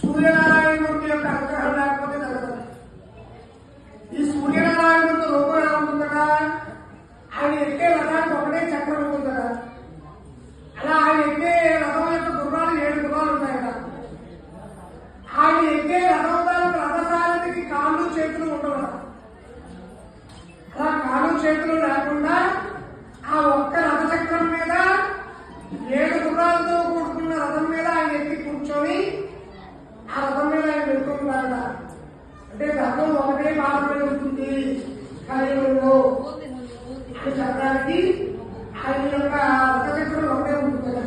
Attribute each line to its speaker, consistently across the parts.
Speaker 1: సూర్యనారాయణమూర్తి యొక్క అనుగ్రహం లేకపోతే జరగదు. ఈ సూర్యనారాయణమూర్తి రూపం ఎలా ఉంటుంది కదా, ఆయన ఎక్కే రథానికి ఒకటే చక్రం ఉంటుంది కదా, అలా ఆయన ఎక్కే రథం యొక్క గుర్రాలు 7 గుర్రాలు ఉంటాయి కదా. ఆయన ఎక్కే రథసారథికి కాళ్ళు చేతులు ఉండవు. అలా కాళ్ళు చేతులు లేకుండా ఆ ఒక్క రథచక్రం మీద 7 గుర్రాలతో కూడుకున్న రథం మీద ఆయన ఎక్కి కూర్చొని ఆ రథం మీద ఆయన వెళ్తుంటారు. అంటే రథం ఒకటే బాధపడి ఉంటుంది కలియుగంలో అని చెప్పడానికి ఆయన యొక్క రథచక్రం ఒకటే ఉంటుంది కదా.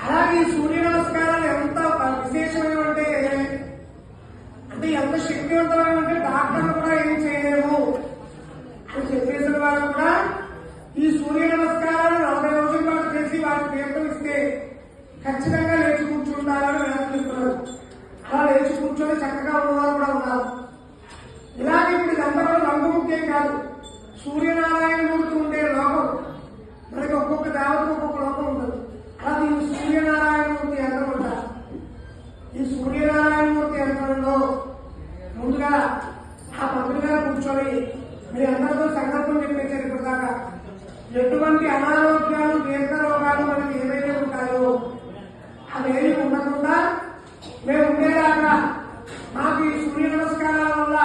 Speaker 1: అలాగే సూర్య నమస్కారాలు ఎంత విశేషమైనవంటే, అంటే ఎంత శక్తివంతమైనవంటే డాక్టర్లు కూడా ఏం చేయలేము అని చెప్పేసిన వారు కూడా ఈ సూర్య నమస్కారాలు 40 రోజుల పాటు చేసి వారికి తీర్థం ఇస్తే ఖచ్చితంగా లేచి కూర్చుంటారని నేర్పిస్తున్నారు. అలా లేచి కూర్చొని చక్కగా ఉన్నవారు కూడా ఉన్నారు. ఇలాగే ఇప్పుడు ఇదంతా కూడా రంగు ముఖ్యం కాదు. సూర్యనారాయణమూర్తి ఉండే లోకం మనకి ఒక్కొక్క దేవతకు ఒక్కొక్క లోకం ఉంటుంది. అలా దీన్ని సూర్యనారాయణమూర్తి యంత్రం ఉంటారు. ఈ సూర్యనారాయణమూర్తి యంత్రంలో ముందుగా ఆ పంతులు గారు కూర్చొని మీ అందరితో సంకల్పం చెప్పేశారు. ఇప్పుడు దాకా ఎటువంటి అనారోగ్యాలు దీర్ఘ రోగాలు మనకి ఏవైతే ఉంటాయో అవేమి ఉండకుండా మేము ఉండేలాగా మాకు ఈ సూర్య నమస్కారాల వల్ల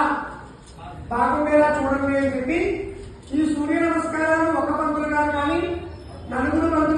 Speaker 1: బాగుండేలా చూడండి అని చెప్పి ఈ సూర్య నమస్కారాలు ఒక పంతులు గారు కానీ 4 పంతులు